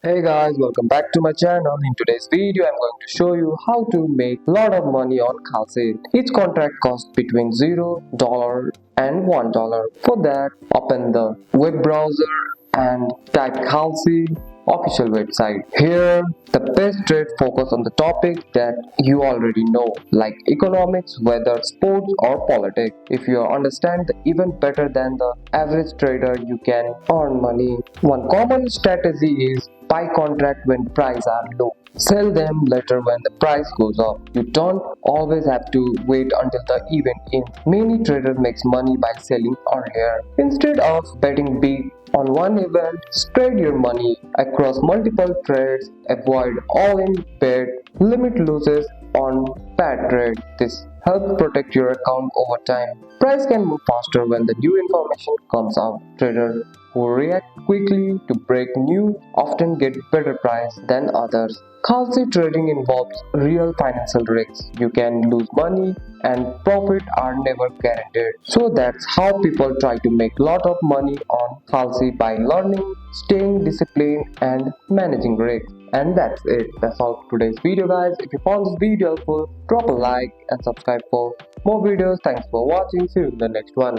Hey guys, welcome back to my channel. In today's video, I'm going to show you how to make a lot of money on Kalshi. Each contract costs between $0 and $1. For that, open the web browser and type Kalshi official website. Here, the best trade focus on the topic that you already know, like economics, weather, sports, or politics. If you understand the event better than the average trader, you can earn money. One common strategy is buy contract when prices are low. Sell them later when the price goes up. You don't always have to wait until the event ends. Many traders makes money by selling earlier. Instead of betting big on one event, spread your money across multiple trades, avoid all-in bet, limit losses on bad trade. This helps protect your account over time. Price can move faster when the new information comes out. Traders who react quickly to break news often get better price than others. Kalshi trading involves real financial risks. You can lose money and profit are never guaranteed. So that's how people try to make lot of money on Kalshi by learning, staying disciplined and managing risk. And that's it. That's all for today's video guys. If you found this video helpful, drop a like and subscribe for more videos. Thanks for watching. See you in the next one.